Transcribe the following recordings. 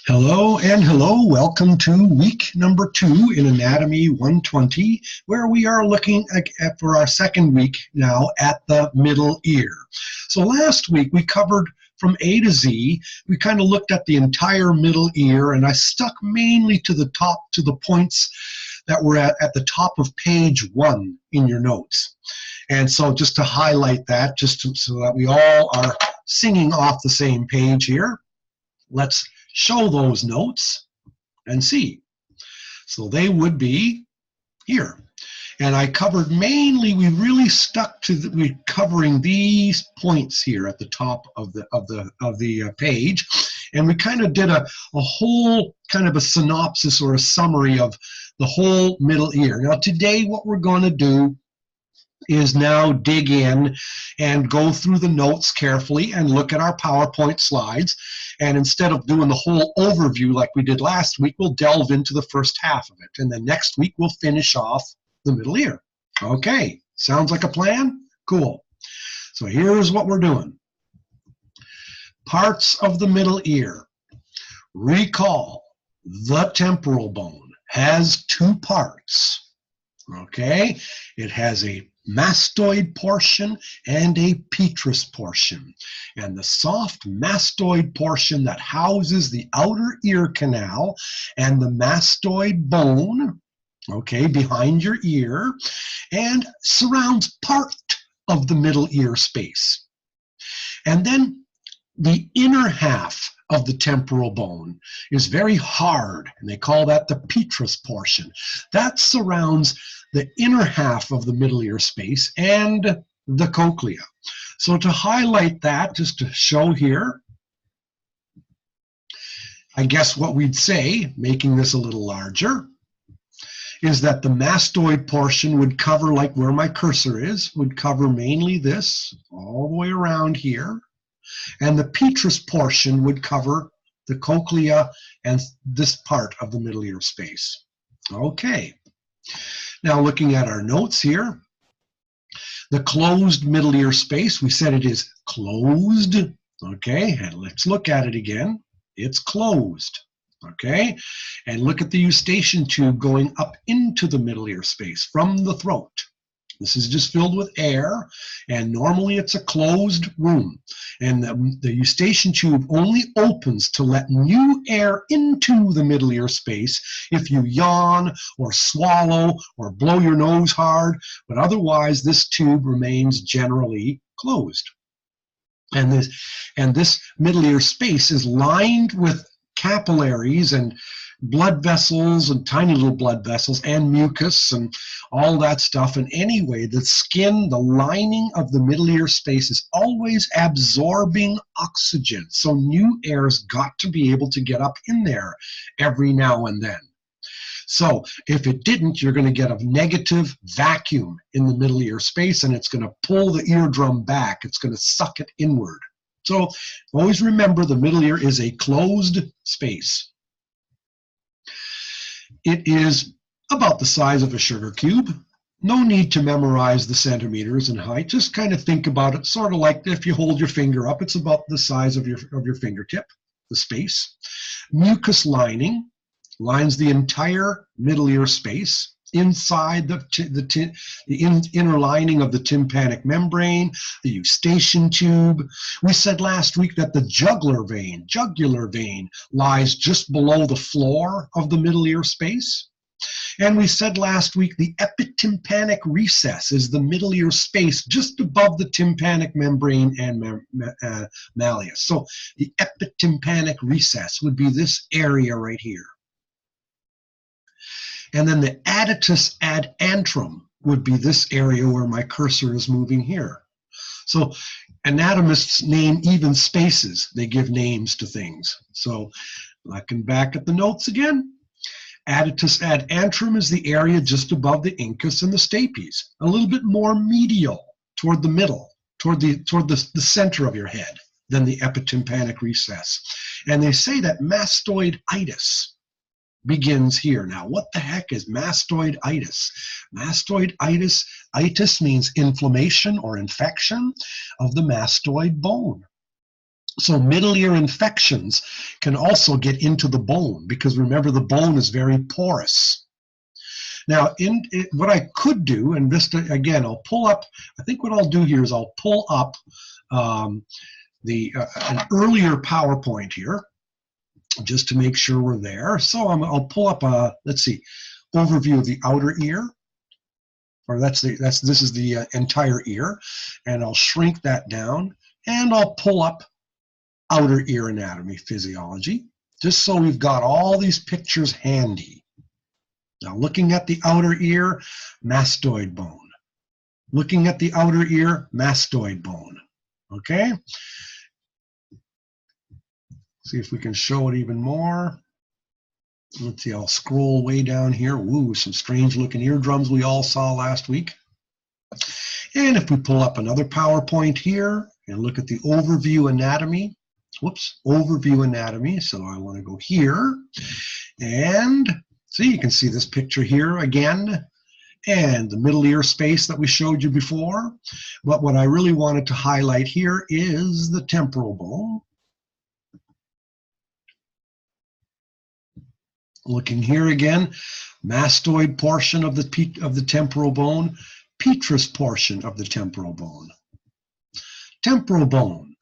Hello and hello. Welcome to week number 2 in Anatomy 120, where we are looking for our second week now at the middle ear. So last week we covered from A to Z. We kind of looked at the entire middle ear, and I stuck mainly to the points that were at the top of page 1 in your notes. And so just to highlight that, so that we all are singing off the same page here, let's show those notes and see. So they would be here. And I covered mainly, we really stuck to covering these points here at the top of the page. And we kind of did a whole kind of a synopsis or a summary of the whole middle ear. Now today what we're going to do is now dig in and go through the notes carefully and look at our PowerPoint slides. And instead of doing the whole overview like we did last week, we'll delve into the first half of it. And then next week, we'll finish off the middle ear. Okay, sounds like a plan? Cool. So here's what we're doing. Parts of the middle ear. Recall, the temporal bone has 2 parts. Okay, it has a mastoid portion and a petrous portion. And the soft mastoid portion that houses the outer ear canal and the mastoid bone, okay, behind your ear, and surrounds part of the middle ear space. And then the inner half of the temporal bone is very hard, and they call that the petrous portion. That surrounds the inner half of the middle ear space and the cochlea. So to highlight that, just to show here, I guess what we'd say, making this a little larger, is that the mastoid portion would cover, like where my cursor is, would cover mainly this all the way around here. And the petrous portion would cover the cochlea and this part of the middle ear space. Okay. Now looking at our notes here, the closed middle ear space, we said it is closed. Okay, and let's look at it again. It's closed. Okay, and look at the eustachian tube going up into the middle ear space from the throat. This is just filled with air, and normally it's a closed room. And the eustachian tube only opens to let new air into the middle ear space if you yawn or swallow or blow your nose hard, but otherwise this tube remains generally closed. And this middle ear space is lined with capillaries and blood vessels and tiny little blood vessels and mucus and all that stuff. And anyway, the skin, the lining of the middle ear space is always absorbing oxygen. So new air's got to be able to get up in there every now and then. So if it didn't, you're going to get a negative vacuum in the middle ear space, and it's going to pull the eardrum back. It's going to suck it inward. So always remember the middle ear is a closed space. It is about the size of a sugar cube. No need to memorize the centimeters in height. Just kind of think about it, sort of like if you hold your finger up, it's about the size of your fingertip, the space. Mucus lining lines the entire middle ear space. Inside the inner lining of the tympanic membrane, the eustachian tube. We said last week that the jugular vein lies just below the floor of the middle ear space. And we said last week the epitympanic recess is the middle ear space just above the tympanic membrane and malleus. So the epitympanic recess would be this area right here. And then the Itis ad antrum would be this area where my cursor is moving here. So anatomists name even spaces. They give names to things. So looking back at the notes again, Itis ad antrum is the area just above the incus and the stapes, a little bit more medial toward the middle, toward the center of your head than the epitympanic recess. And they say that mastoid itis begins here. Now, what the heck is mastoid itis? Mastoid itis means inflammation or infection of the mastoid bone. So middle ear infections can also get into the bone, because remember, the bone is very porous. Now, what I could do, and this again, I'll pull up, I think what I'll do here is I'll pull up an earlier PowerPoint here, just to make sure we're there. So I'll pull up let's see, overview of the outer ear, or this is the entire ear, and I'll shrink that down, and I'll pull up outer ear anatomy physiology, just so we've got all these pictures handy. Now, looking at the outer ear, mastoid bone. Looking at the outer ear, mastoid bone. Okay? See if we can show it even more. Let's see, I'll scroll way down here. Ooh, some strange looking eardrums we all saw last week. And if we pull up another PowerPoint here and look at the overview anatomy, whoops, overview anatomy. So I want to go here, and see, you can see this picture here again, and the middle ear space that we showed you before. But what I really wanted to highlight here is the temporal bone. Looking here again, mastoid portion of the temporal bone, petrous portion of the temporal bone. Temporal bone.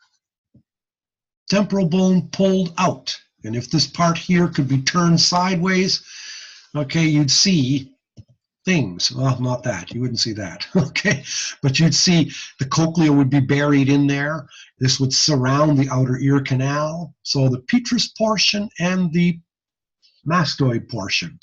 Temporal bone pulled out. And if this part here could be turned sideways, okay, you'd see things. Well, not that. You wouldn't see that. Okay, but you'd see the cochlea would be buried in there. This would surround the outer ear canal. So the petrous portion and the mastoid portion.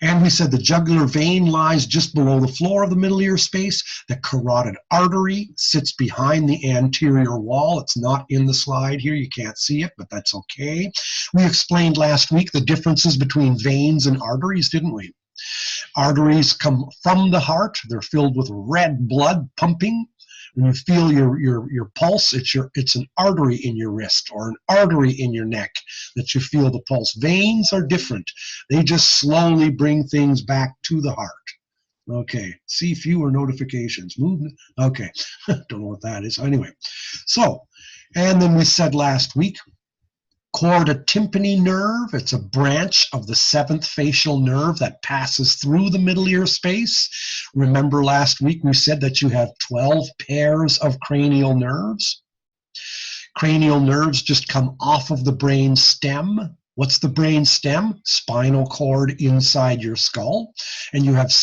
And we said the jugular vein lies just below the floor of the middle ear space. The carotid artery sits behind the anterior wall. It's not in the slide here. You can't see it, but that's okay. We explained last week the differences between veins and arteries, didn't we? Arteries come from the heart. They're filled with red blood pumping. When you feel your pulse, it's an artery in your wrist or an artery in your neck that you feel the pulse. Veins are different. They just slowly bring things back to the heart. Okay, see fewer notifications. Movement. Okay, don't know what that is. Anyway, so, and then we said last week, chordotympany nerve. It's a branch of the 7th facial nerve that passes through the middle ear space. Remember last week we said that you have 12 pairs of cranial nerves. Cranial nerves just come off of the brain stem. What's the brain stem? Spinal cord inside your skull. And you have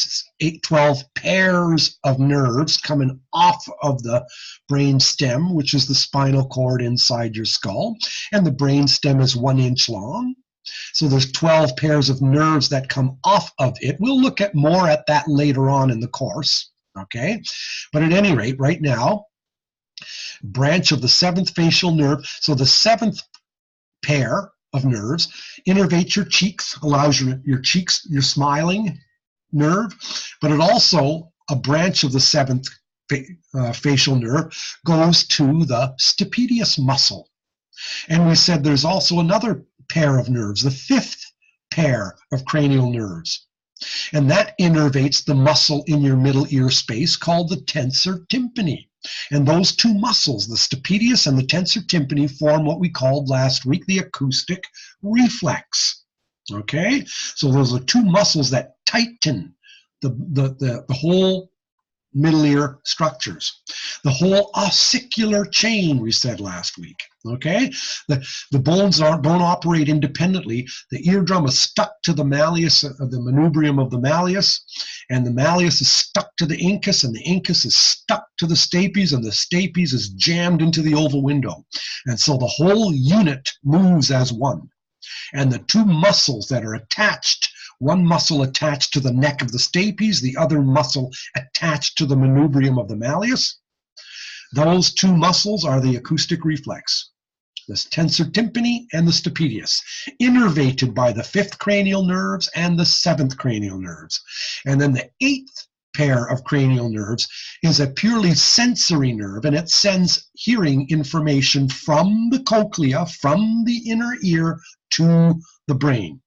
12 pairs of nerves coming off of the brain stem, which is the spinal cord inside your skull. And the brain stem is 1 inch long. So there's 12 pairs of nerves that come off of it. We'll look at more at that later on in the course, okay? But at any rate, right now, branch of the 7th facial nerve. So the 7th pair of nerves innervates your cheeks, allows your cheeks, your smiling nerve, but it also, a branch of the 7th facial nerve goes to the stapedius muscle. And we said there's also another pair of nerves, the 5th pair of cranial nerves. And that innervates the muscle in your middle ear space called the tensor tympani. And those two muscles, the stapedius and the tensor tympani, form what we called last week the acoustic reflex. Okay? So those are two muscles that tighten the whole middle ear structures. The whole ossicular chain, we said last week. Okay? The bones don't operate independently. The eardrum is stuck to the malleus, the manubrium of the malleus, and the malleus is stuck to the incus, and the incus is stuck to the stapes, and the stapes is jammed into the oval window. And so the whole unit moves as one. And the two muscles that are attached, one muscle attached to the neck of the stapes, the other muscle attached to the manubrium of the malleus, those two muscles are the acoustic reflex. The tensor tympani and the stapedius, innervated by the 5th cranial nerves and the 7th cranial nerves. And then the 8th pair of cranial nerves is a purely sensory nerve, and it sends hearing information from the cochlea, from the inner ear, to the brain.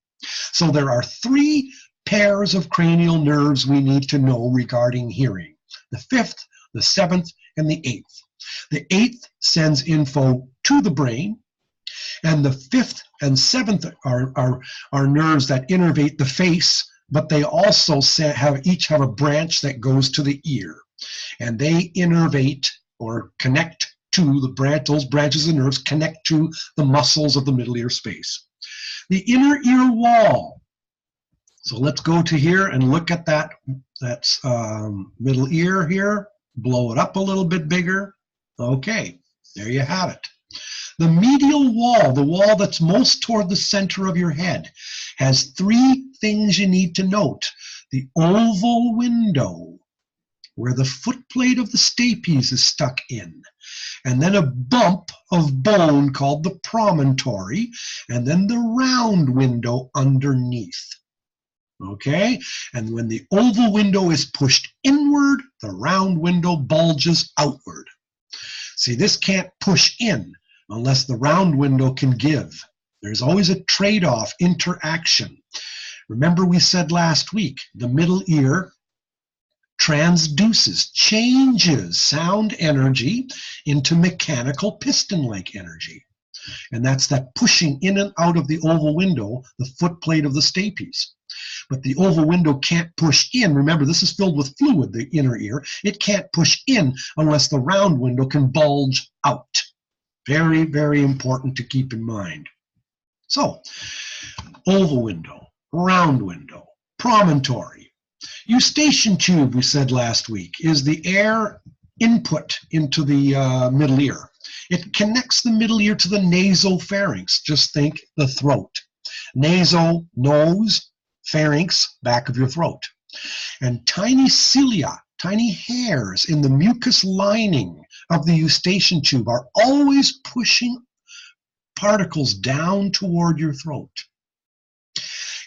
So there are 3 pairs of cranial nerves we need to know regarding hearing: the 5th, the 7th, and the 8th. The 8th sends info to the brain. And the 5th and 7th are nerves that innervate the face, but they also each have a branch that goes to the ear. And they innervate or connect to those branches of nerves connect to the muscles of the middle ear space. The inner ear wall. So let's go to here and look at that. That's middle ear here. Blow it up a little bit bigger. Okay, there you have it. The medial wall, the wall that's most toward the center of your head, has 3 things you need to note. The oval window, where the footplate of the stapes is stuck in, and then a bump of bone called the promontory, and then the round window underneath. Okay, and when the oval window is pushed inward, the round window bulges outward. See, this can't push in unless the round window can give. There's always a trade-off interaction. Remember we said last week, the middle ear transduces, changes sound energy into mechanical piston-like energy. And that's that pushing in and out of the oval window, the footplate of the stapes. But the oval window can't push in. Remember, this is filled with fluid, the inner ear. It can't push in unless the round window can bulge out. Very, very important to keep in mind. So, oval window, round window, promontory. Eustachian tube, we said last week, is the air input into the middle ear. It connects the middle ear to the nasopharynx. Just think the throat. Naso, nose, pharynx, back of your throat. And tiny cilia, tiny hairs in the mucous lining of the eustachian tube are always pushing particles down toward your throat.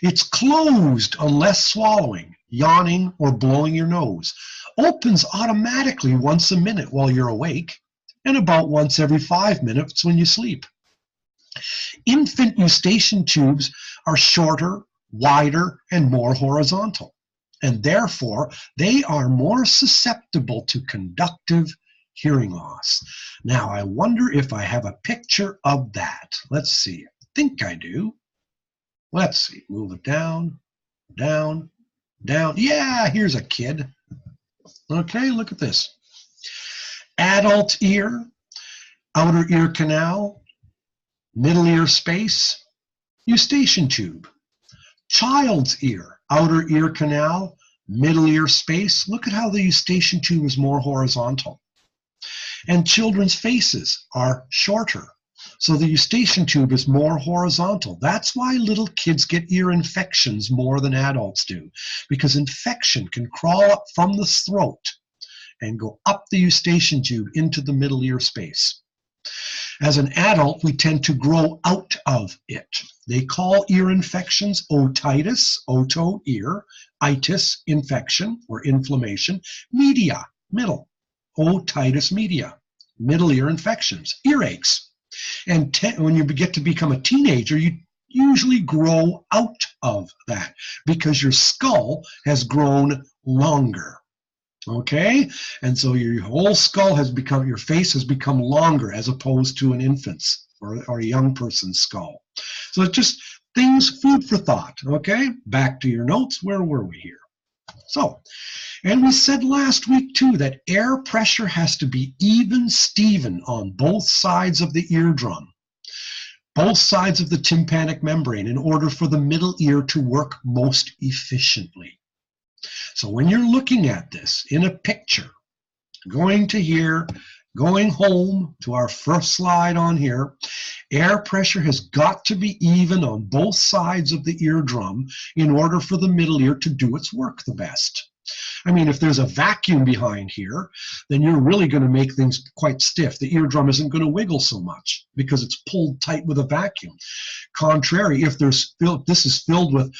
It's closed unless swallowing, yawning, or blowing your nose. Opens automatically once a minute while you're awake, and about once every 5 minutes when you sleep. Infant eustachian tubes are shorter, wider, and more horizontal, and therefore they are more susceptible to conductive hearing loss. Now, I wonder if I have a picture of that. Let's see. I think I do. Let's see. Move it down, down, down. Yeah, here's a kid. Okay, look at this. Adult ear, outer ear canal, middle ear space, eustachian tube. Child's ear, outer ear canal, middle ear space. Look at how the eustachian tube is more horizontal. And children's faces are shorter, so the eustachian tube is more horizontal. That's why little kids get ear infections more than adults do, because infection can crawl up from the throat and go up the eustachian tube into the middle ear space. As an adult, we tend to grow out of it. They call ear infections otitis, oto, ear, itis, infection or inflammation, media, middle. Otitis media, middle ear infections, earaches. And when you get to become a teenager, you usually grow out of that because your skull has grown longer. Okay? And so your whole skull has become, your face has become longer as opposed to an infant's or a young person's skull. So it's just things, food for thought. Okay? Back to your notes. Where were we here? So, and we said last week too that air pressure has to be even Steven on both sides of the eardrum, both sides of the tympanic membrane, in order for the middle ear to work most efficiently. So when you're looking at this in a picture, going to here, going home to our first slide on here, air pressure has got to be even on both sides of the eardrum in order for the middle ear to do its work the best. I mean, if there's a vacuum behind here, then you're really going to make things quite stiff. The eardrum isn't going to wiggle so much because it's pulled tight with a vacuum. Contrary, if this is filled with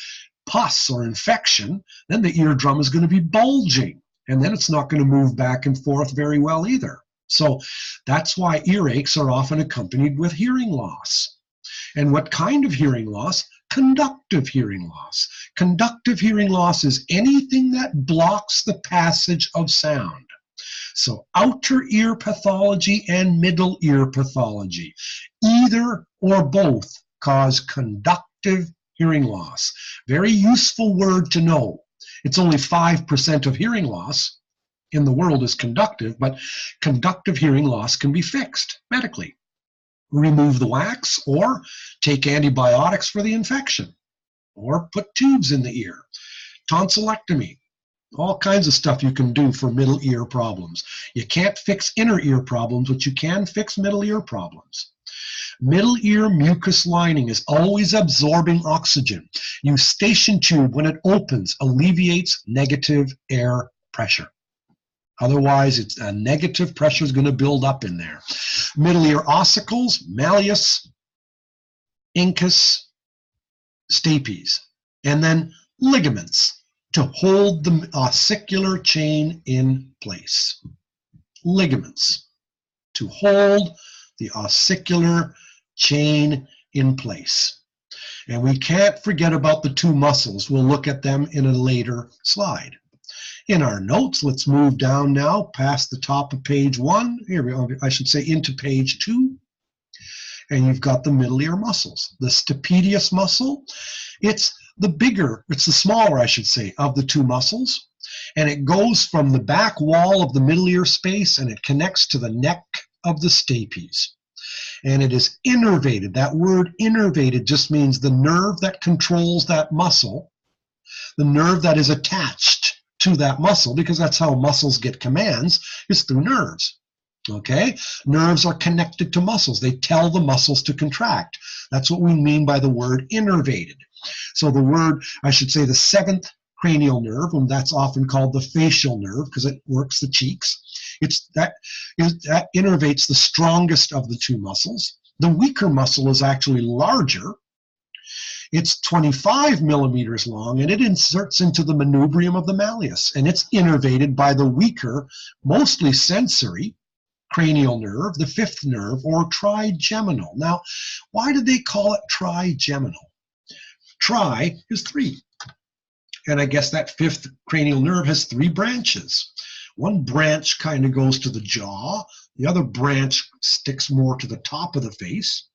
pus or infection, then the eardrum is going to be bulging, and then it's not going to move back and forth very well either. So that's why earaches are often accompanied with hearing loss. And what kind of hearing loss? Conductive hearing loss. Conductive hearing loss is anything that blocks the passage of sound. So outer ear pathology and middle ear pathology, either or both cause conductive hearing loss. Very useful word to know. It's only 5% of hearing loss in the world is conductive, but conductive hearing loss can be fixed medically. Remove the wax or take antibiotics for the infection or put tubes in the ear, tonsillectomy, all kinds of stuff you can do for middle ear problems. You can't fix inner ear problems, but you can fix middle ear problems. Middle ear mucus lining is always absorbing oxygen. Eustachian tube, when it opens, alleviates negative air pressure. Otherwise, it's a negative pressure is going to build up in there. Middle ear ossicles, malleus, incus, stapes, and then ligaments to hold the ossicular chain in place. Ligaments to hold the ossicular chain in place. And we can't forget about the two muscles. We'll look at them in a later slide. In our notes, let's move down now past the top of page 1. Here we are, I should say into page 2. And you've got the middle ear muscles. The stapedius muscle, it's the smaller, I should say, of the two muscles. And it goes from the back wall of the middle ear space and it connects to the neck of the stapes. And it is innervated. That word innervated just means the nerve that controls that muscle, the nerve that is attached to that muscle, because that's how muscles get commands, is through nerves. Okay? Nerves are connected to muscles. They tell the muscles to contract. That's what we mean by the word innervated. So the word, I should say the seventh cranial nerve, and that's often called the facial nerve because it works the cheeks. That innervates the strongest of the two muscles. The weaker muscle is actually larger. It's 25 millimeters long, and it inserts into the manubrium of the malleus, and it's innervated by the weaker, mostly sensory, cranial nerve, the fifth nerve, or trigeminal. Now, why did they call it trigeminal? Tri is 3, and I guess that fifth cranial nerve has 3 branches. One branch kind of goes to the jaw, the other branch sticks more to the top of the face.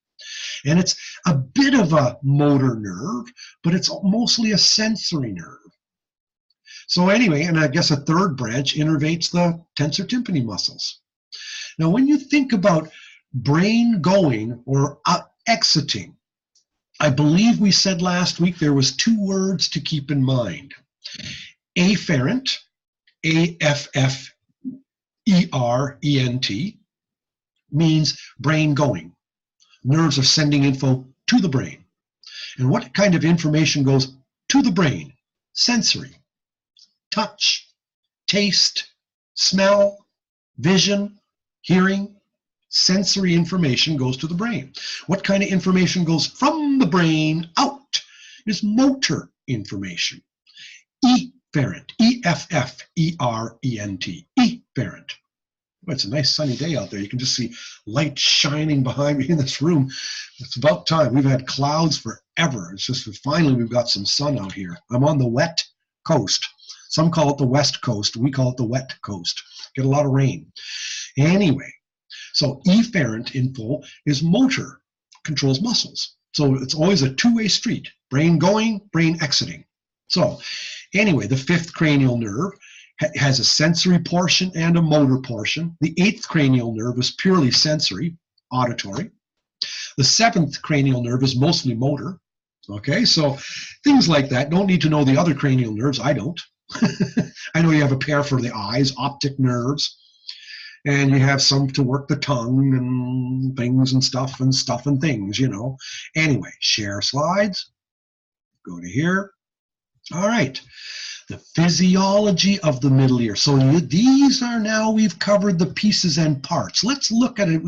And it's a bit of a motor nerve, but it's mostly a sensory nerve. So anyway, and I guess a third branch innervates the tensor tympani muscles. Now, when you think about brain going or exiting, I believe we said last week there was 2 words to keep in mind. Afferent, A-F-F-E-R-E-N-T, means brain going. Nerves are sending info to the brain. And what kind of information goes to the brain? Sensory, touch, taste, smell, vision, hearing. Sensory information goes to the brain. What kind of information goes from the brain out is motor information. Efferent, E-F-F-E-R-E-N-T, efferent. Well, it's a nice sunny day out there. You can just see light shining behind me in this room. It's about time. We've had clouds forever. It's just finally we've got some sun out here. I'm on the wet coast. Some call it the west coast. We call it the wet coast. Get a lot of rain. Anyway, so efferent info is motor, controls muscles. So it's always a two-way street. Brain going, brain exiting. So anyway, the fifth cranial nerve has a sensory portion and a motor portion. The eighth cranial nerve is purely sensory, auditory. The seventh cranial nerve is mostly motor. Okay, so things like that. Don't need to know the other cranial nerves. I don't. I know you have a pair for the eyes, optic nerves, and you have some to work the tongue and things and stuff and things, you know. Anyway, share slides. Go to here. All right. The physiology of the middle ear. So these are now, we've covered the pieces and parts. Let's look at it.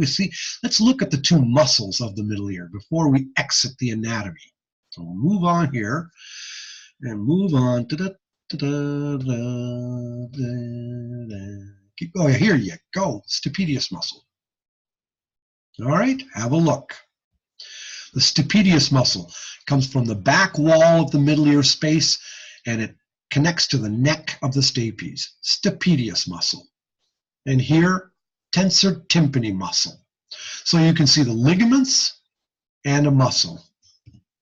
Let's look at the two muscles of the middle ear before we exit the anatomy. So we'll move on here and move on. Keep going. Here you go. Stapedius muscle. All right, have a look. The stapedius muscle comes from the back wall of the middle ear space, and it connects to the neck of the stapes. Stapedius muscle. and here, tensor tympani muscle. So you can see the ligaments and a muscle.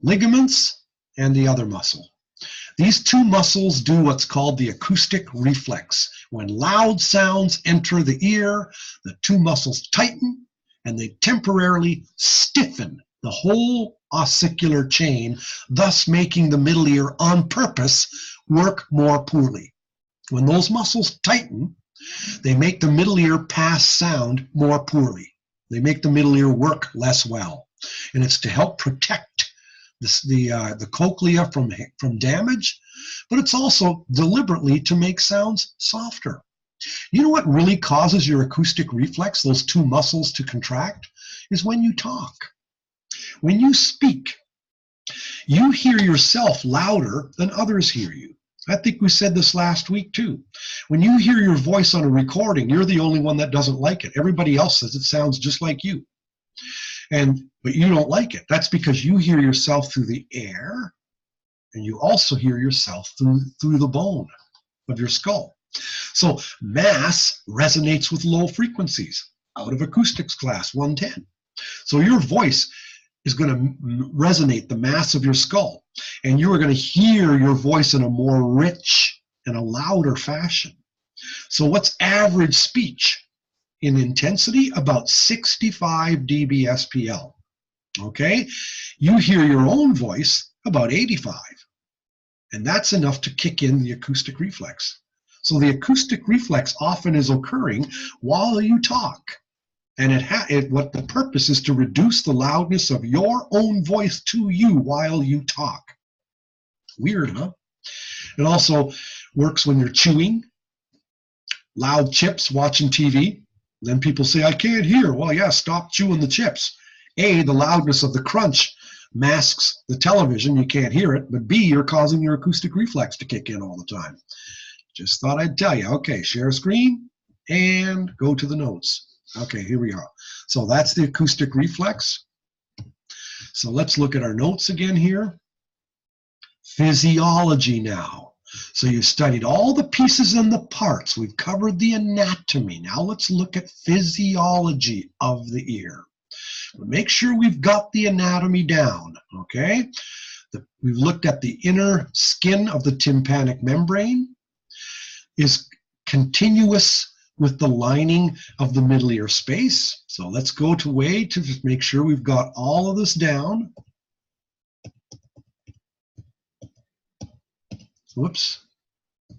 Ligaments and the other muscle. These two muscles do what's called the acoustic reflex. When loud sounds enter the ear, the two muscles tighten and they temporarily stiffen the whole ossicular chain, thus making the middle ear on purpose work more poorly. When those muscles tighten, they make the middle ear pass sound more poorly. They make the middle ear work less well. And it's to help protect the cochlea from damage, but it's also deliberately to make sounds softer. You know what really causes your acoustic reflex, those two muscles, to contract? Is when you talk. When you speak, you hear yourself louder than others hear you. I think we said this last week too. When you hear your voice on a recording, you're the only one that doesn't like it. Everybody else says it sounds just like you. But you don't like it. That's because you hear yourself through the air, and you also hear yourself through the bone of your skull. So mass resonates with low frequencies, out of acoustics class 110. So your voice is going to resonate the mass of your skull, and you are going to hear your voice in a more rich and a louder fashion. So what's average speech? In intensity, about 65 dB SPL. Okay? You hear your own voice about 85. And that's enough to kick in the acoustic reflex. So the acoustic reflex often is occurring while you talk. And what the purpose is to reduce the loudness of your own voice to you while you talk. Weird, huh? It also works when you're chewing, loud chips, watching TV. Then people say, I can't hear. Well, yeah, stop chewing the chips. A, the loudness of the crunch masks the television. You can't hear it. But B, you're causing your acoustic reflex to kick in all the time. Just thought I'd tell you. Okay, share screen and go to the notes. Okay, here we are. So that's the acoustic reflex. So let's look at our notes again here. Physiology now. So you've studied all the pieces and the parts. We've covered the anatomy. Now let's look at physiology of the ear. Make sure we've got the anatomy down, okay? We've looked at the inner skin of the tympanic membrane is continuous with the lining of the middle ear space. So let's go to just make sure we've got all of this down. Whoops.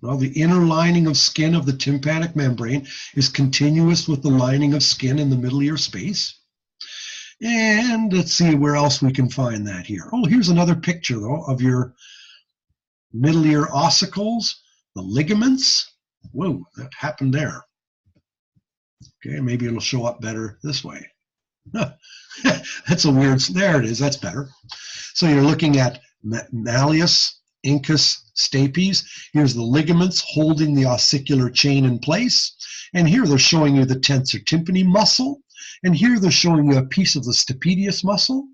Well, the inner lining of skin of the tympanic membrane is continuous with the lining of skin in the middle ear space. And let's see where else we can find that here. Oh, here's another picture, though, of your middle ear ossicles, the ligaments. Whoa, that happened there. Okay, maybe it'll show up better this way. That's a weird, there it is, that's better. So you're looking at malleus, incus, stapes. Here's the ligaments holding the ossicular chain in place. And here they're showing you the tensor tympani muscle. And here they're showing you a piece of the stapedius muscle.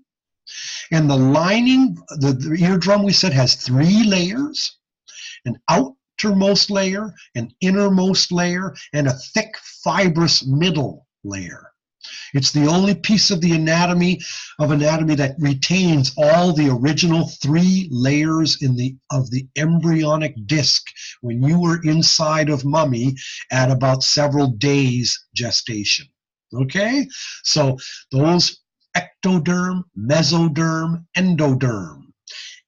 And the lining, the eardrum, we said, has 3 layers. An outermost layer, an innermost layer, and a thick fibrous middle layer. It's the only piece of the anatomy that retains all the original 3 layers of the embryonic disc when you were inside of mommy at about several days gestation. Okay? So those ectoderm, mesoderm, endoderm.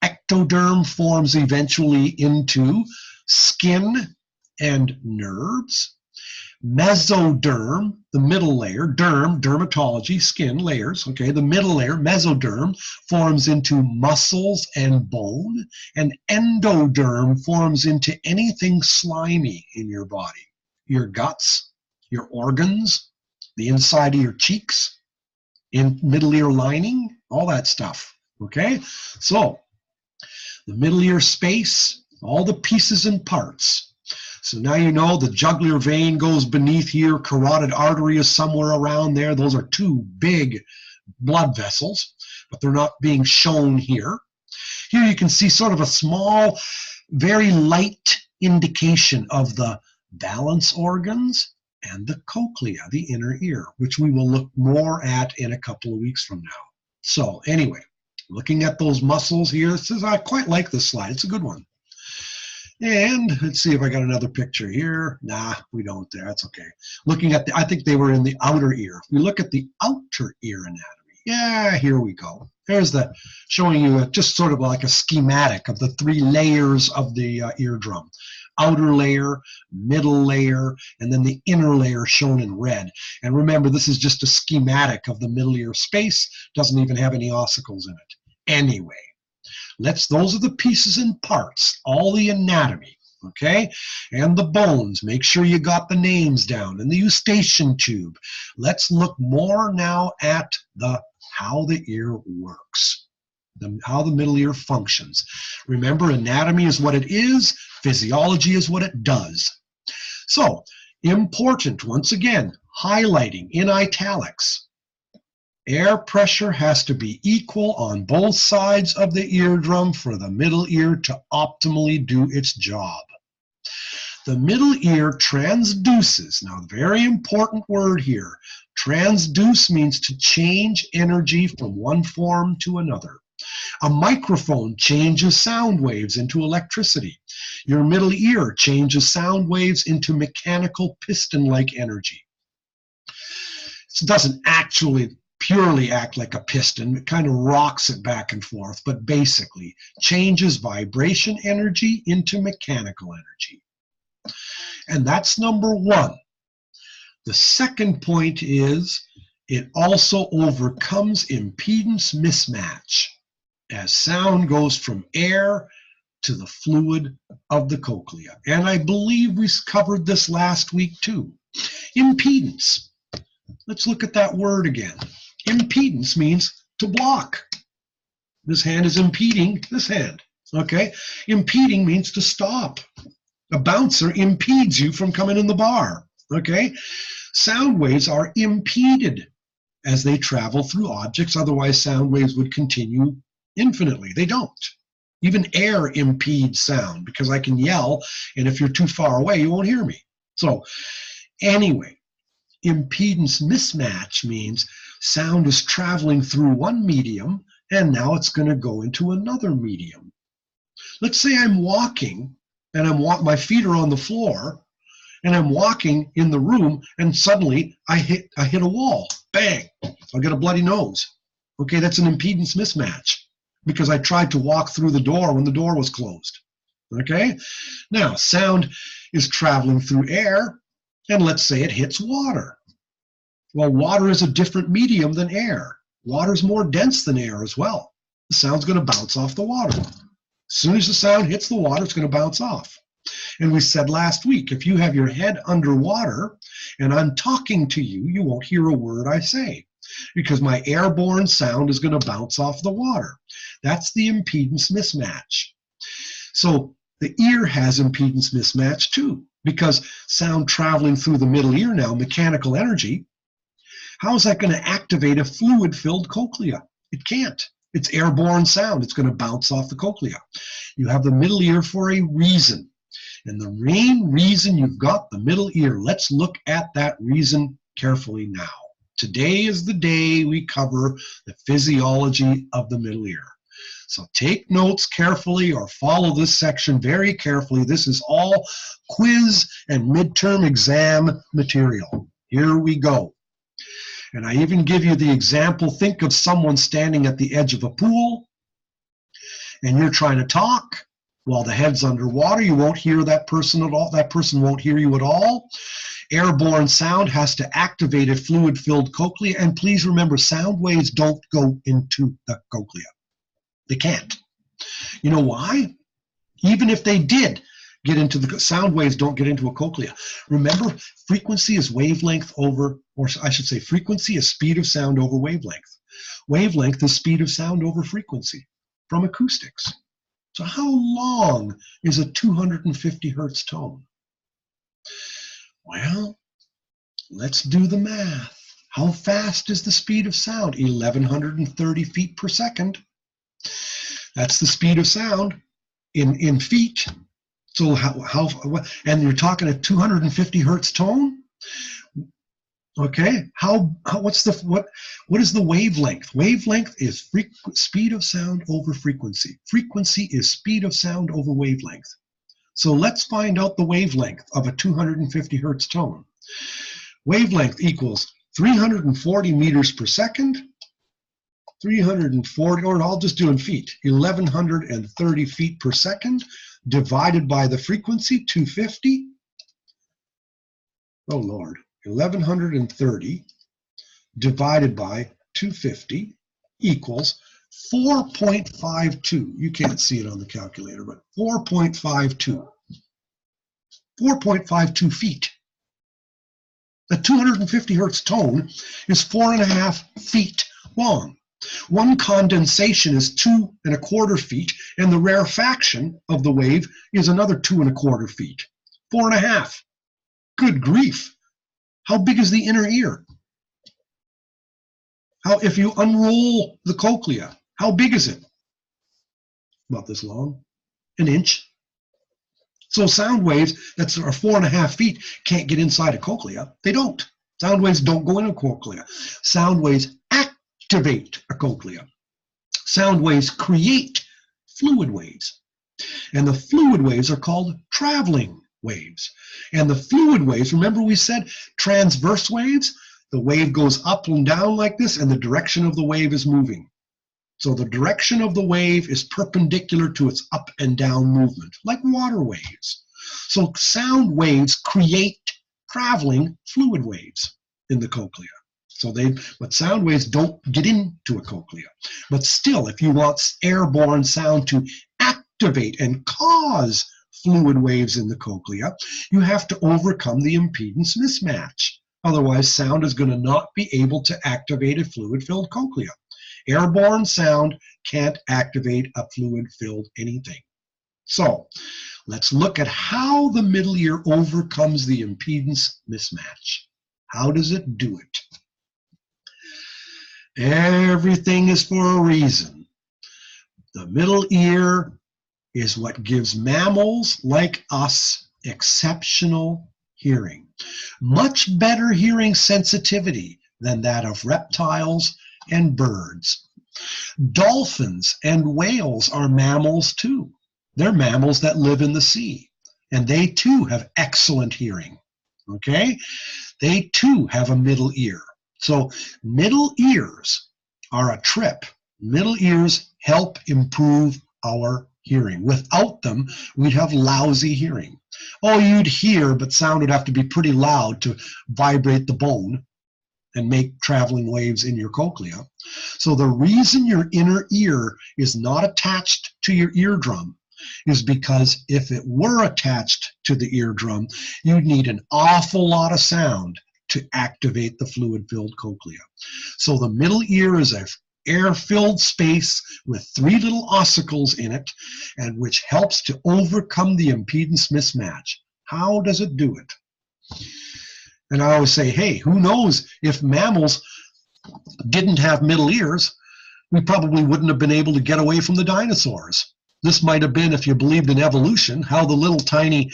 Ectoderm forms eventually into skin and nerves. Mesoderm, the middle layer, derm, dermatology, skin, layers, okay, the middle layer, mesoderm, forms into muscles and bone, and endoderm forms into anything slimy in your body. Your guts, your organs, the inside of your cheeks, in middle ear lining, all that stuff, okay? So, the middle ear space, all the pieces and parts. So now you know the jugular vein goes beneath here, carotid artery is somewhere around there. Those are 2 big blood vessels, but they're not being shown here. Here you can see sort of a small, very light indication of the balance organs and the cochlea, the inner ear, which we will look more at in a couple of weeks from now. So anyway, looking at those muscles here, it says I quite like this slide. It's a good one. And let's see if I got another picture here. Nah, we don't there. That's okay. Looking at I think they were in the outer ear. If we look at the outer ear anatomy, yeah, here we go. There's showing you just sort of like a schematic of the 3 layers of the eardrum. Outer layer, middle layer, and then the inner layer shown in red. And remember, this is just a schematic of the middle ear space. Doesn't even have any ossicles in it. Anyway, those are the pieces and parts, all the anatomy, okay? And the bones, make sure you got the names down, and the eustachian tube. Let's look more now at how the ear works, how the middle ear functions. Remember, anatomy is what it is, physiology is what it does. So, important, once again, highlighting in italics, air pressure has to be equal on both sides of the eardrum for the middle ear to optimally do its job. The middle ear transduces. Now, very important word here. Transduce means to change energy from one form to another. A microphone changes sound waves into electricity. Your middle ear changes sound waves into mechanical piston-like energy. It doesn't actually purely act like a piston. It kind of rocks it back and forth, but basically changes vibration energy into mechanical energy. And that's number 1. The second point is it also overcomes impedance mismatch as sound goes from air to the fluid of the cochlea. And I believe we covered this last week too. Impedance. Let's look at that word again. Impedance means to block. This hand is impeding this hand, okay? Impeding means to stop. A bouncer impedes you from coming in the bar, okay? Sound waves are impeded as they travel through objects, otherwise sound waves would continue infinitely. They don't. Even air impedes sound because I can yell, and if you're too far away, you won't hear me. So anyway, impedance mismatch means sound is traveling through one medium, and now it's going to go into another medium. Let's say I'm walking, and my feet are on the floor, and I'm walking in the room, and suddenly I hit a wall. Bang! I'll get a bloody nose. Okay, that's an impedance mismatch because I tried to walk through the door when the door was closed. Okay? Now, sound is traveling through air, and let's say it hits water. Well, water is a different medium than air. Water is more dense than air as well. The sound's going to bounce off the water. As soon as the sound hits the water, it's going to bounce off. And we said last week, if you have your head underwater and I'm talking to you, you won't hear a word I say because my airborne sound is going to bounce off the water. That's the impedance mismatch. So the ear has impedance mismatch too because sound traveling through the middle ear now, mechanical energy, how is that going to activate a fluid-filled cochlea? It can't. It's airborne sound. It's going to bounce off the cochlea. You have the middle ear for a reason. And the main reason you've got the middle ear, let's look at that reason carefully now. Today is the day we cover the physiology of the middle ear. So take notes carefully or follow this section very carefully. This is all quiz and midterm exam material. Here we go. And I even give you the example. Think of someone standing at the edge of a pool and you're trying to talk while the head's underwater. You won't hear that person at all. That person won't hear you at all. Airborne sound has to activate a fluid-filled cochlea. And please remember, sound waves don't go into the cochlea. They can't. You know why? Even if they did get into the sound waves, don't get into a cochlea. Remember, frequency is wavelength over, or I should say, frequency is speed of sound over wavelength. Wavelength is speed of sound over frequency from acoustics. So how long is a 250 hertz tone? Well, let's do the math. How fast is the speed of sound? 1130 feet per second. That's the speed of sound in feet. So and you're talking a 250 hertz tone? Okay, what is the wavelength? Wavelength is speed of sound over frequency. Frequency is speed of sound over wavelength. So let's find out the wavelength of a 250 hertz tone. Wavelength equals 340 meters per second, 340, or I'll just do in feet, 1130 feet per second divided by the frequency, 250. Oh Lord, 1130 divided by 250 equals 4.52. You can't see it on the calculator, but 4.52. 4.52 feet. A 250 hertz tone is 4.5 feet long. One condensation is 2.25 feet, and the rarefaction of the wave is another 2.25 feet. 4.5. Good grief. How big is the inner ear? If you unroll the cochlea, how big is it? About this long, an inch. So sound waves that are 4.5 feet can't get inside a cochlea. They don't. Sound waves don't go in a cochlea. Sound waves activate a cochlea. Sound waves create fluid waves. And the fluid waves are called traveling waves. And the fluid waves, remember we said transverse waves? The wave goes up and down like this, and the direction of the wave is moving. So the direction of the wave is perpendicular to its up and down movement, like water waves. So sound waves create traveling fluid waves in the cochlea. But sound waves don't get into a cochlea. But still, if you want airborne sound to activate and cause fluid waves in the cochlea, you have to overcome the impedance mismatch. Otherwise, sound is going to not be able to activate a fluid-filled cochlea. Airborne sound can't activate a fluid-filled anything. So let's look at how the middle ear overcomes the impedance mismatch. How does it do it? Everything is for a reason. The middle ear is what gives mammals like us exceptional hearing. Much better hearing sensitivity than that of reptiles and birds. Dolphins and whales are mammals too. They're mammals that live in the sea, and they too have excellent hearing. Okay? They too have a middle ear. So middle ears are a trip. Middle ears help improve our hearing. Without them, we'd have lousy hearing. Oh, you'd hear, but sound would have to be pretty loud to vibrate the bone and make traveling waves in your cochlea. So the reason your inner ear is not attached to your eardrum is because if it were attached to the eardrum, you'd need an awful lot of sound to activate the fluid-filled cochlea. So the middle ear is an air-filled space with 3 little ossicles in it, and which helps to overcome the impedance mismatch. How does it do it? And I always say, hey, who knows, if mammals didn't have middle ears, we probably wouldn't have been able to get away from the dinosaurs. This might have been, if you believed in evolution, how the little tiny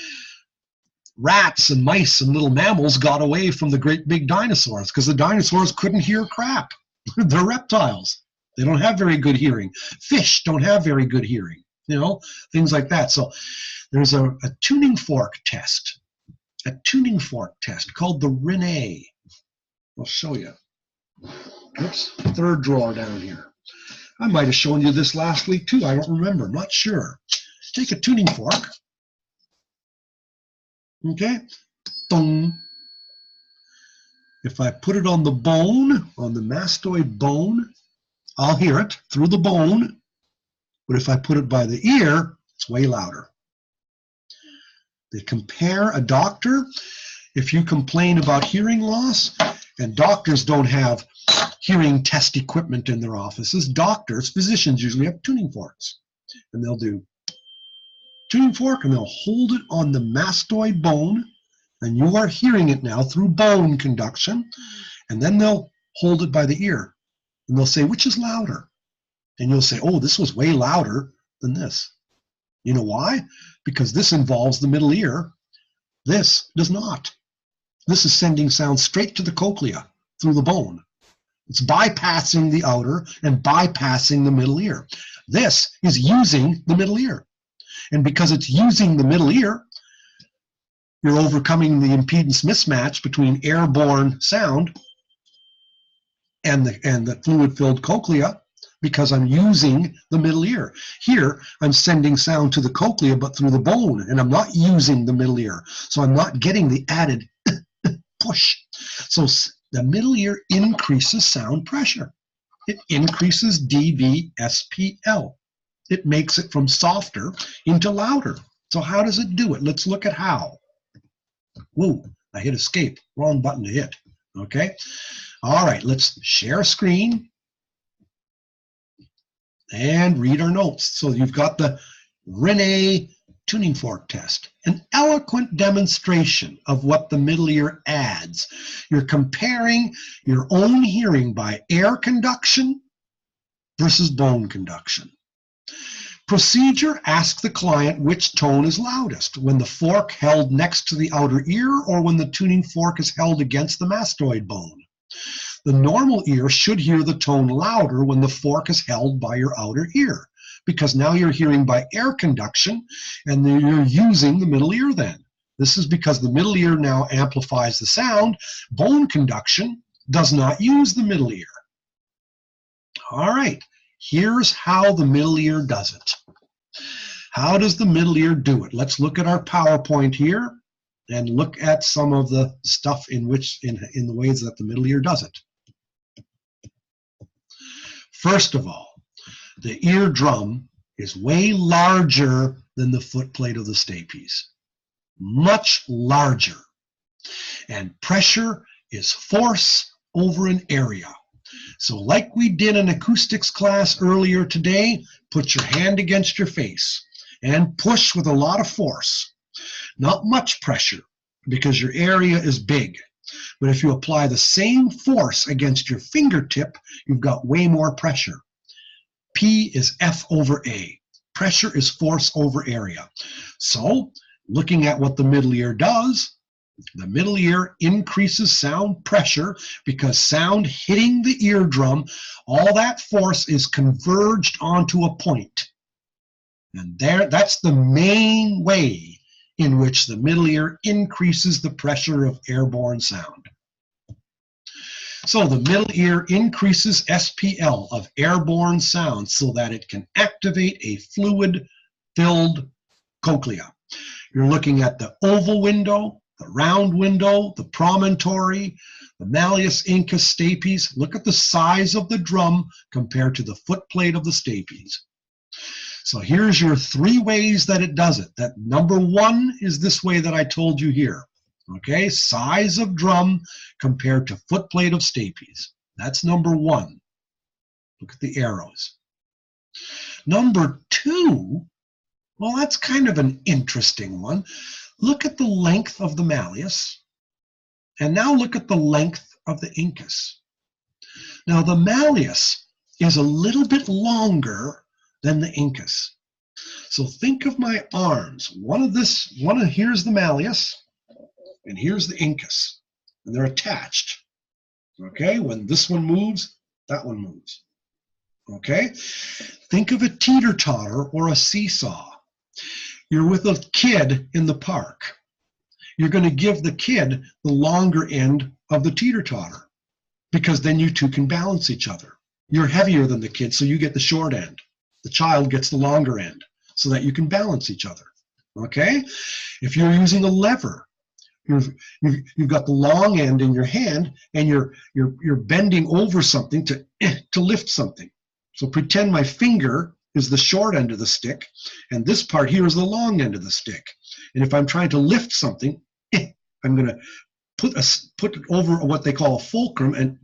rats and mice and little mammals got away from the great big dinosaurs, because the dinosaurs couldn't hear crap. They're reptiles. They don't have very good hearing. Fish don't have very good hearing, things like that. So there's a tuning fork test. A tuning fork test called the Rene. I'll show you. Oops, 3rd drawer down here. I might have shown you this last week too. I don't remember. I'm not sure. Take a tuning fork. Okay. Dong. If I put it on the bone, on the mastoid bone, I'll hear it through the bone. But if I put it by the ear, it's way louder. They compare a doctor. If you complain about hearing loss, and doctors don't have hearing test equipment in their offices, physicians usually have tuning forks. And they'll do tuning fork, and they'll hold it on the mastoid bone, and you are hearing it now through bone conduction, and then they'll hold it by the ear, and they'll say, which is louder? And you'll say, oh, this was way louder than this. You know why? Because this involves the middle ear. This does not. This is sending sound straight to the cochlea through the bone. It's bypassing the outer and bypassing the middle ear. This is using the middle ear. And because it's using the middle ear, you're overcoming the impedance mismatch between airborne sound and the fluid-filled cochlea because I'm using the middle ear. Here, I'm sending sound to the cochlea but through the bone, and I'm not using the middle ear. So I'm not getting the added push. So the middle ear increases sound pressure. It increases dV/SPL. It makes it from softer into louder. So how does it do it? Let's look at how. Whoa, I hit escape. Wrong button to hit. Okay. All right, let's share screen and read our notes. So you've got the Rene tuning fork test, an eloquent demonstration of what the middle ear adds. You're comparing your own hearing by air conduction versus bone conduction. Procedure: ask the client which tone is loudest, when the fork held next to the outer ear or when the tuning fork is held against the mastoid bone. The normal ear should hear the tone louder when the fork is held by your outer ear, because now you're hearing by air conduction and then you're using the middle ear then. This is because the middle ear now amplifies the sound. Bone conduction does not use the middle ear. All right, here's how the middle ear does it. How does the middle ear do it? Let's look at our PowerPoint here and look at some of the stuff in the ways that the middle ear does it. First of all, the eardrum is way larger than the footplate of the stapes. Much larger. And pressure is force over an area. So like we did in acoustics class earlier today, put your hand against your face and push with a lot of force. Not much pressure because your area is big. But if you apply the same force against your fingertip, you've got way more pressure. P is F over A. Pressure is force over area. So, looking at what the middle ear does, the middle ear increases sound pressure because sound hitting the eardrum, all that force is converged onto a point. And that's the main way in which the middle ear increases the pressure of airborne sound. So the middle ear increases SPL of airborne sound so that it can activate a fluid-filled cochlea. You're looking at the oval window, the round window, the promontory, the malleus, incus, stapes. Look at the size of the drum compared to the footplate of the stapes. So here's your 3 ways that it does it. That number 1 is this way that I told you here. Okay, size of drum compared to footplate of stapes. That's number 1. Look at the arrows. Number 2, well, that's kind of an interesting one. Look at the length of the malleus, and now look at the length of the incus. Now the malleus is a little bit longer than the incus. So think of my arms. Here's the malleus, and here's the incus, and they're attached. Okay, when this one moves, that one moves. Okay, think of a teeter-totter or a seesaw. You're with a kid in the park. You're going to give the kid the longer end of the teeter-totter because then you two can balance each other. You're heavier than the kid, so you get the short end. The child gets the longer end so that you can balance each other. Okay? If you're using a lever, you've got the long end in your hand and you're bending over something to lift something. So pretend my finger is the short end of the stick and this part here is the long end of the stick. And if I'm trying to lift something, I'm going to put it over what they call a fulcrum and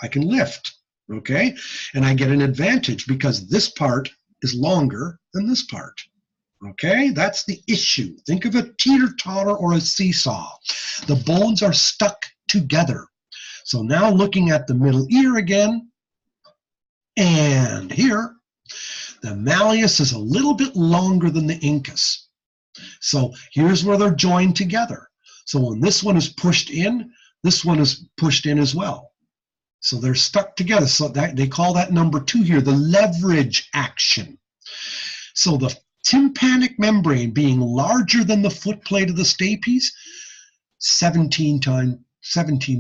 I can lift. Okay? And I get an advantage because this part is longer than this part. Okay? That's the issue. Think of a teeter-totter or a seesaw. The bones are stuck together. So now looking at the middle ear again, and here, the malleus is a little bit longer than the incus. So here's where they're joined together. So when this one is pushed in, this one is pushed in as well. So they're stuck together. So that they call that number 2 here, the leverage action. So the tympanic membrane being larger than the footplate of the stapes, 17 to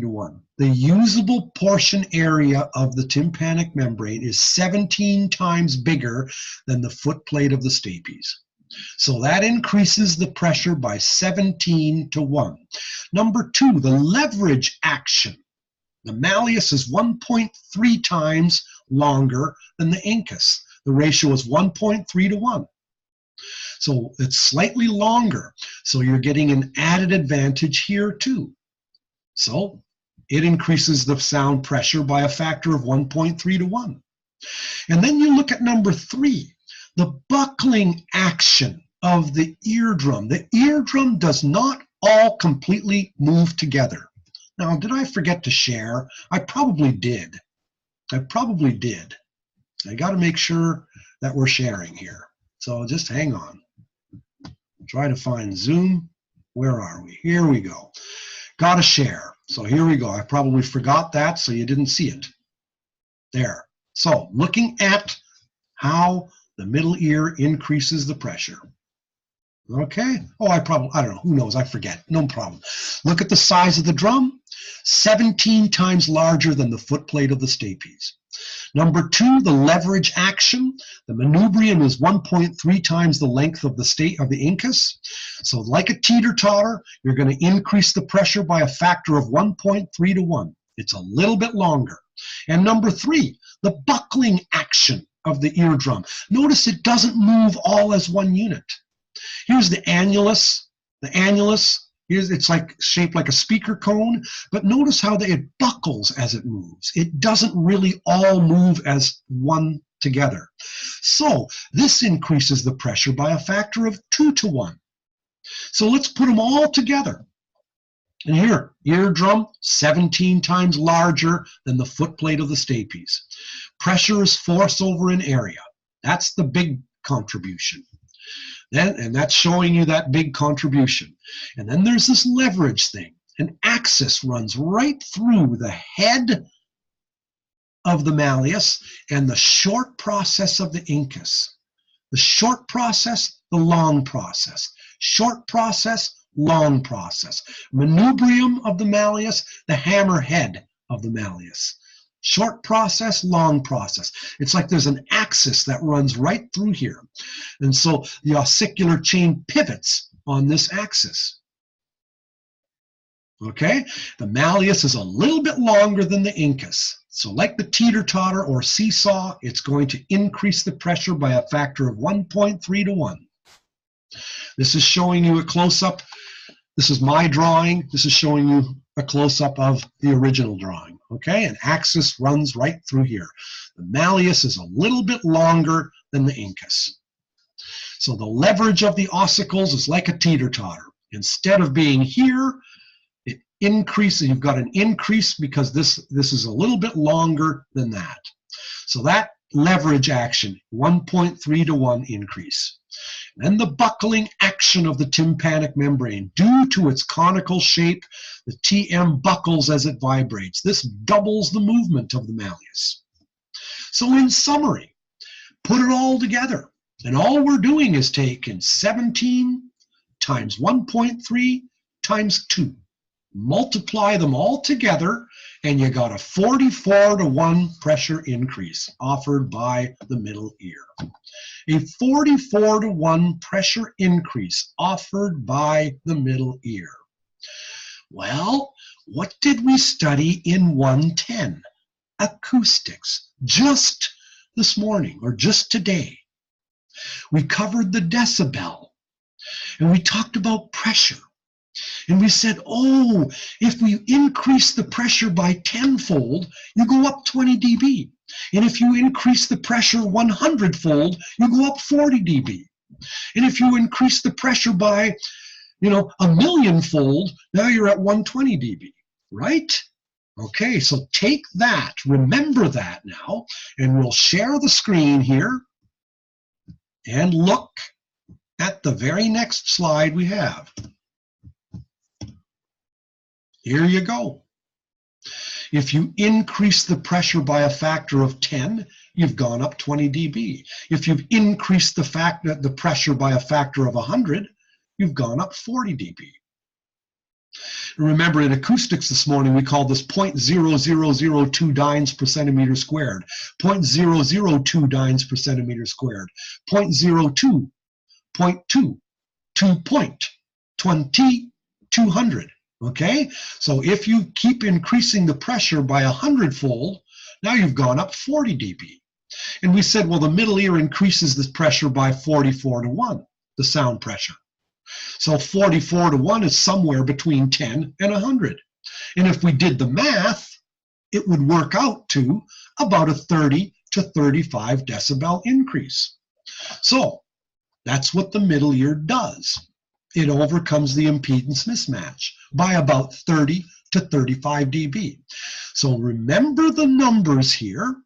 1. The usable portion area of the tympanic membrane is 17 times bigger than the footplate of the stapes. So that increases the pressure by 17 to 1. Number 2, the leverage action. The malleus is 1.3 times longer than the incus. The ratio is 1.3 to 1. So it's slightly longer. So you're getting an added advantage here too. So it increases the sound pressure by a factor of 1.3 to 1. And then you look at number 3, the buckling action of the eardrum. The eardrum does not all completely move together. Now, did I forget to share? I probably did. I got to make sure that we're sharing here. So just hang on. Try to find Zoom. Where are we? Here we go. Got to share. So here we go. I probably forgot that, so you didn't see it. There. So looking at how the middle ear increases the pressure. Okay. Oh, I don't know. Who knows? I forget. No problem. Look at the size of the drum. 17 times larger than the footplate of the stapes. Number 2, the leverage action. The manubrium is 1.3 times the length of the incus. So like a teeter-totter, you're going to increase the pressure by a factor of 1.3 to 1. It's a little bit longer. And number 3, the buckling action of the eardrum. Notice it doesn't move all as one unit. Here's the annulus. The annulus, it's like shaped like a speaker cone, but notice how it buckles as it moves. It doesn't really all move as one together. So this increases the pressure by a factor of 2 to 1. So let's put them all together. And here, eardrum, 17 times larger than the footplate of the stapes. Pressure is force over an area. That's the big contribution. And that's showing you that big contribution. And then there's this leverage thing. An axis runs right through the head of the malleus and the short process of the incus. The short process, the long process. Short process, long process. Manubrium of the malleus, the hammerhead of the malleus. Short process, long process. It's like there's an axis that runs right through here. And so the ossicular chain pivots on this axis. Okay? The malleus is a little bit longer than the incus. So like the teeter-totter or seesaw, it's going to increase the pressure by a factor of 1.3 to 1. This is showing you a close-up. This is my drawing. This is showing you a close-up of the original drawing. Okay, an axis runs right through here. The malleus is a little bit longer than the incus. So the leverage of the ossicles is like a teeter-totter. Instead of being here, it increases. You've got an increase because this is a little bit longer than that. So that leverage action, 1.3 to 1 increase. And the buckling action of the tympanic membrane. Due to its conical shape, the TM buckles as it vibrates. This doubles the movement of the malleus. So in summary, put it all together. And all we're doing is taking 17 times 1.3 times 2. Multiply them all together, and you got a 44 to 1 pressure increase offered by the middle ear. A 44 to 1 pressure increase offered by the middle ear. Well, what did we study in 110? Acoustics, just this morning or just today. We covered the decibel, and we talked about pressure. And we said, oh, if we increase the pressure by tenfold, you go up 20 dB. And if you increase the pressure 100-fold, you go up 40 dB. And if you increase the pressure by, a million-fold, now you're at 120 dB, right? Okay, so take that, remember that now, and we'll share the screen here and look at the very next slide we have. Here you go. If you increase the pressure by a factor of 10, you've gone up 20 dB. If you've increased the pressure by a factor of 100, you've gone up 40 dB. Remember, in acoustics this morning, we called this 0.0002 dynes per centimeter squared, 0.002 dynes per centimeter squared, 0.02, 0.2, 2.20, 200. Okay, so if you keep increasing the pressure by 100-fold, now you've gone up 40 dB. And we said, well, the middle ear increases the pressure by 44 to 1, the sound pressure. So 44 to 1 is somewhere between 10 and 100. And if we did the math, it would work out to about a 30 to 35 decibel increase. So that's what the middle ear does. It overcomes the impedance mismatch by about 30 to 35 dB. So remember the numbers here.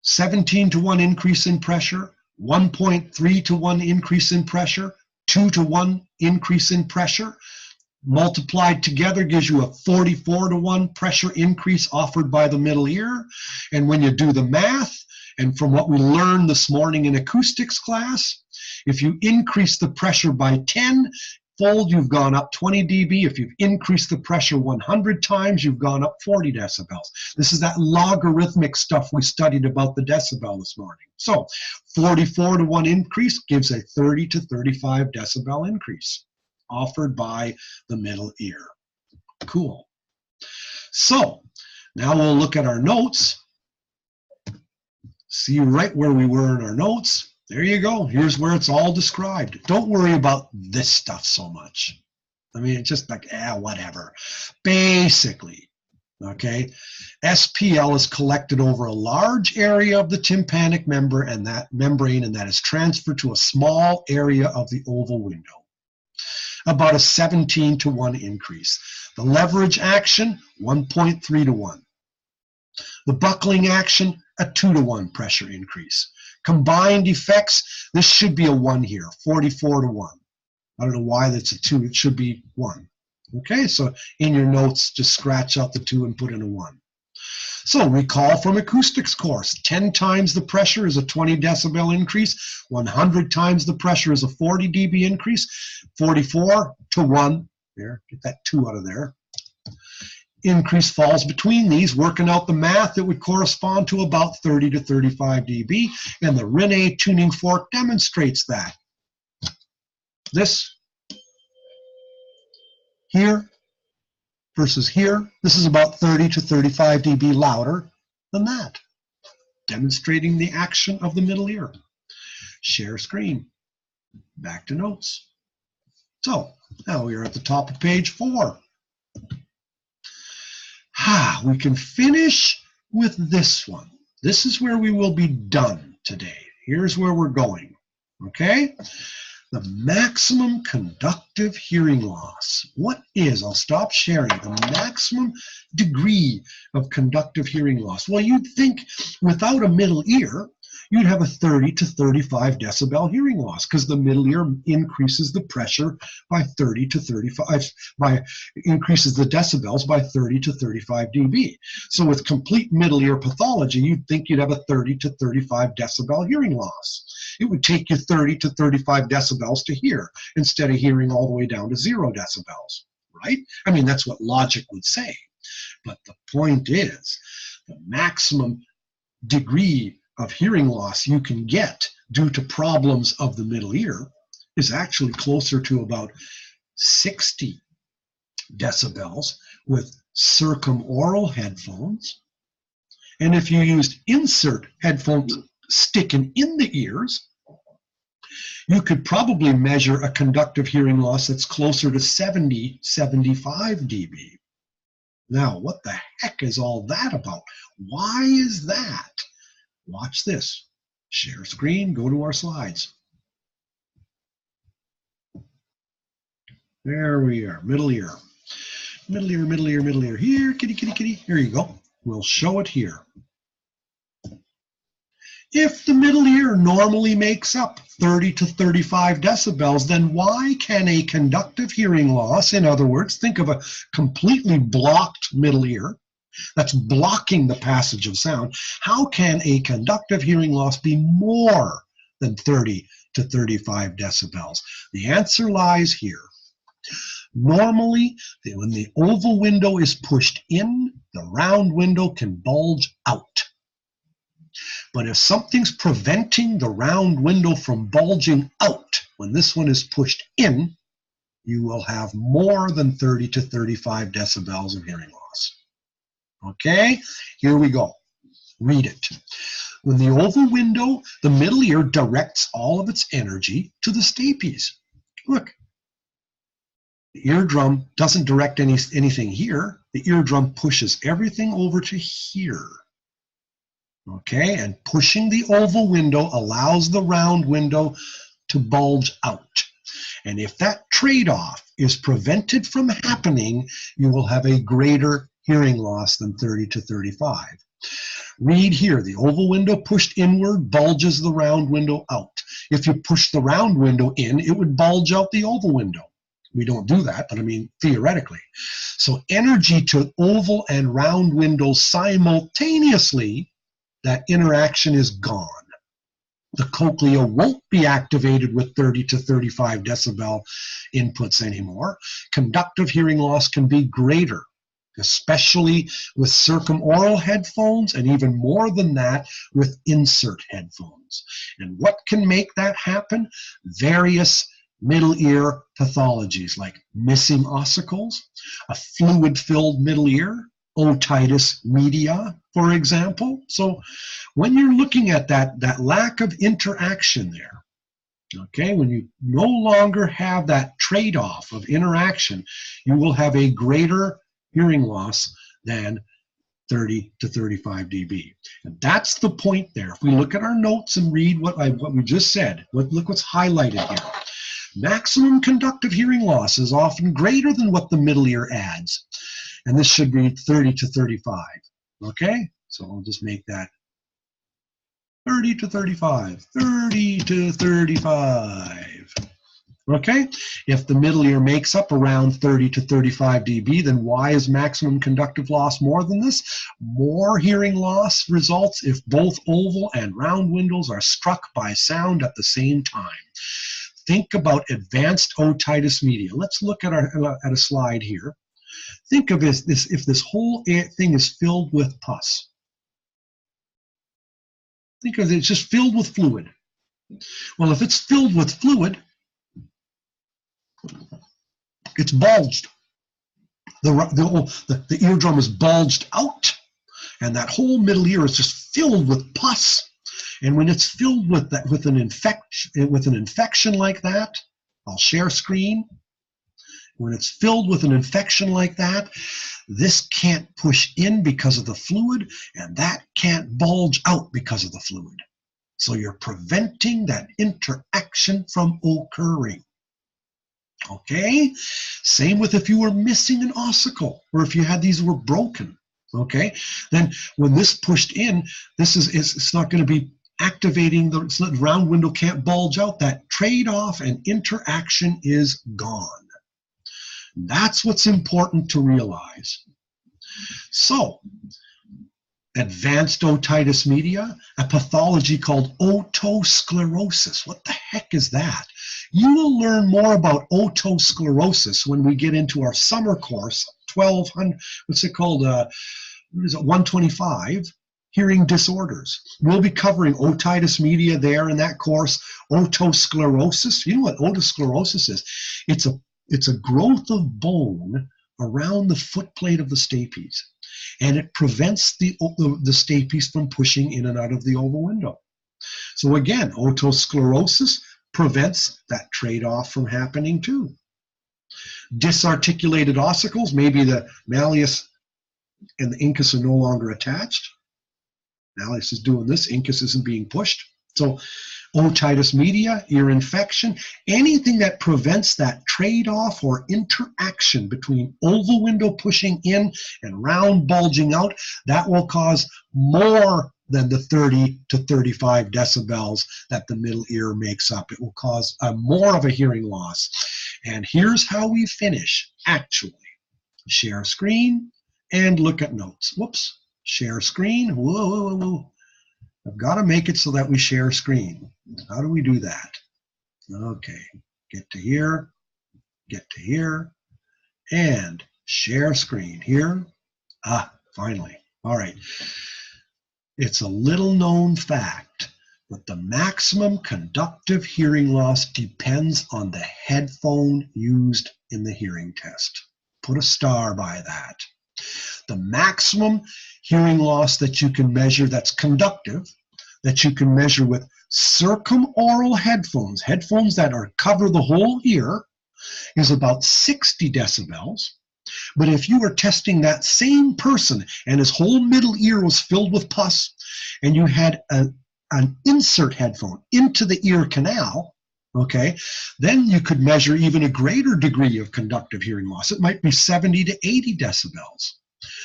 17 to 1 increase in pressure, 1.3 to 1 increase in pressure, 2 to 1 increase in pressure, multiplied together gives you a 44 to 1 pressure increase offered by the middle ear. And when you do the math, and from what we learned this morning in acoustics class, if you increase the pressure by 10-fold, you've gone up 20 dB. If you've increased the pressure 100 times, you've gone up 40 decibels. This is that logarithmic stuff we studied about the decibel this morning. So 44 to 1 increase gives a 30 to 35 decibel increase offered by the middle ear. Cool. So now we'll look at our notes. See right where we were in our notes. There you go. Here's where it's all described. Don't worry about this stuff so much. I mean, it's just like, whatever. Basically, okay, SPL is collected over a large area of the tympanic membrane, and that is transferred to a small area of the oval window. About a 17 to 1 increase. The leverage action, 1.3 to 1. The buckling action, a 2 to 1 pressure increase. Combined effects, this should be a 1 here, 44 to 1. I don't know why that's a 2, it should be 1. Okay, so in your notes, just scratch out the 2 and put in a 1. So recall from acoustics course, 10 times the pressure is a 20 decibel increase, 100 times the pressure is a 40 dB increase, 44 to 1, there, get that 2 out of there. Increase falls between these, working out the math, it would correspond to about 30 to 35 dB, and the Rene tuning fork demonstrates that. This here versus here, this is about 30 to 35 dB louder than that, demonstrating the action of the middle ear. Share screen. Back to notes. So now we are at the top of page 4. We can finish with this one. This is where we will be done today. Here's where we're going, okay? The maximum conductive hearing loss. What is, I'll stop sharing, the maximum degree of conductive hearing loss? Well, you'd think without a middle ear, you'd have a 30 to 35 decibel hearing loss because the middle ear increases the pressure by 30 to 35, increases the decibels by 30 to 35 dB. So with complete middle ear pathology, you'd think you'd have a 30 to 35 decibel hearing loss. It would take you 30 to 35 decibels to hear instead of hearing all the way down to 0 decibels, right? I mean, that's what logic would say. But the point is, the maximum degree of hearing loss you can get due to problems of the middle ear is actually closer to about 60 decibels with circumoral headphones. And if you used insert headphones sticking in the ears, you could probably measure a conductive hearing loss that's closer to 70, 75 dB. Now, what the heck is all that about? Why is that? Watch this. Share screen, go to our slides. There we are, middle ear. Middle ear, middle ear, middle ear. Here, kitty, kitty, kitty. Here you go. We'll show it here. If the middle ear normally makes up 30 to 35 decibels, then why can a conductive hearing loss, in other words, think of a completely blocked middle ear that's blocking the passage of sound, how can a conductive hearing loss be more than 30 to 35 decibels? The answer lies here. Normally, when the oval window is pushed in, the round window can bulge out. But if something's preventing the round window from bulging out, when this one is pushed in, you will have more than 30 to 35 decibels of hearing loss. Okay, here we go. Read it. When the oval window, the middle ear directs all of its energy to the stapes. Look, the eardrum doesn't direct anything here. The eardrum pushes everything over to here. Okay, and pushing the oval window allows the round window to bulge out. And if that trade-off is prevented from happening, you will have a greater hearing loss than 30 to 35. Read here, the oval window pushed inward bulges the round window out. If you push the round window in, it would bulge out the oval window. We don't do that, but I mean, theoretically. So energy to oval and round windows simultaneously, that interaction is gone. The cochlea won't be activated with 30 to 35 decibel inputs anymore. Conductive hearing loss can be greater, especially with circumoral headphones, and even more than that with insert headphones. And what can make that happen? Various middle ear pathologies like missing ossicles, a fluid-filled middle ear, otitis media, for example. So when you're looking at that lack of interaction there, okay, when you no longer have that trade-off of interaction, you will have a greater hearing loss than 30 to 35 dB. And that's the point there. If we look at our notes and read what we just said, look what's highlighted here. Maximum conductive hearing loss is often greater than what the middle ear adds. And this should be 30 to 35. Okay? So I'll just make that 30 to 35. 30 to 35. Okay? If the middle ear makes up around 30 to 35 dB, then why is maximum conductive loss more than this? More hearing loss results if both oval and round windows are struck by sound at the same time. Think about advanced otitis media. Let's look at a slide here. Think of this if this whole thing is filled with pus. Think of it, it's just filled with fluid. Well, if it's filled with fluid, it's bulged. The eardrum is bulged out, and that whole middle ear is just filled with pus. And when it's filled with an infection like that, I'll share screen. When it's filled with an infection like that, this can't push in because of the fluid, and that can't bulge out because of the fluid. So you're preventing that interaction from occurring. Okay? Same with if you were missing an ossicle, or if you had these were broken. Okay? Then when this pushed in, it's not going to be activating the round window can't bulge out. That trade-off and interaction is gone. That's what's important to realize. So, advanced otitis media, a pathology called otosclerosis. What the heck is that? You will learn more about otosclerosis when we get into our summer course, 1200, what's it called, 125, hearing disorders. We'll be covering otitis media there in that course. Otosclerosis, you know what otosclerosis is? It's a growth of bone around the footplate of the stapes, and it prevents the stapes from pushing in and out of the oval window. So again, otosclerosis prevents that trade-off from happening too. Disarticulated ossicles, maybe the malleus and the incus are no longer attached. Malleus is doing this, incus isn't being pushed. So otitis media, ear infection, anything that prevents that trade-off or interaction between oval window pushing in and round bulging out, that will cause more than the 30 to 35 decibels that the middle ear makes up. It will cause more of a hearing loss. And here's how we finish, actually. Share screen and look at notes. Whoops, share screen. Whoa, whoa, whoa. I've got to make it so that we share screen. How do we do that? Okay, get to here, and share screen here. Finally. All right. It's a little known fact that the maximum conductive hearing loss depends on the headphone used in the hearing test. Put a star by that. The maximum hearing loss that you can measure that's conductive, that you can measure with circumaural headphones, headphones that cover the whole ear, is about 60 decibels. But if you were testing that same person and his whole middle ear was filled with pus, and you had an insert headphone into the ear canal, okay, then you could measure even a greater degree of conductive hearing loss. It might be 70 to 80 decibels.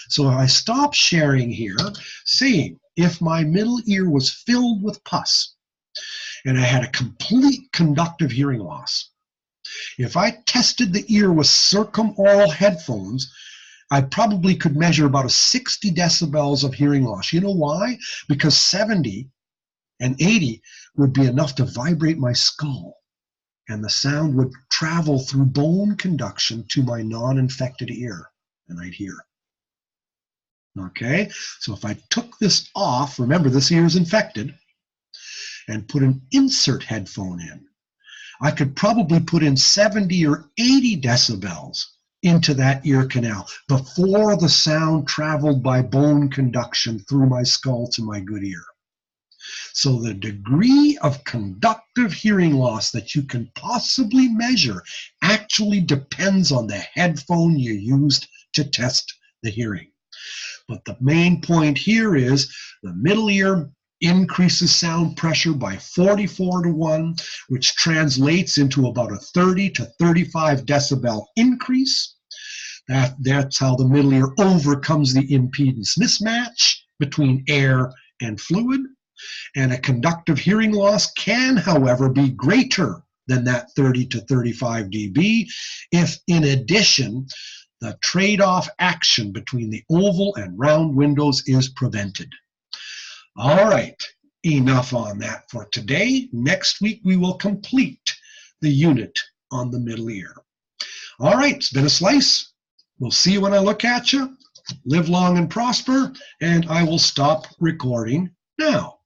So if I stop sharing here, saying if my middle ear was filled with pus and I had a complete conductive hearing loss, if I tested the ear with circumaural headphones, I probably could measure about a 60 decibels of hearing loss. You know why? Because 70 and 80 would be enough to vibrate my skull, and the sound would travel through bone conduction to my non-infected ear, and I'd hear. Okay, so if I took this off, remember this ear is infected, and put an insert headphone in, I could probably put in 70 or 80 decibels into that ear canal before the sound traveled by bone conduction through my skull to my good ear. So the degree of conductive hearing loss that you can possibly measure actually depends on the headphone you used to test the hearing. But the main point here is the middle ear increases sound pressure by 44 to 1, which translates into about a 30 to 35 decibel increase. That's how the middle ear overcomes the impedance mismatch between air and fluid. And a conductive hearing loss can, however, be greater than that 30 to 35 dB if, in addition, the trade-off action between the oval and round windows is prevented. All right, enough on that for today. Next week, we will complete the unit on the middle ear. All right, it's been a slice. We'll see you when I look at you. Live long and prosper, and I will stop recording now.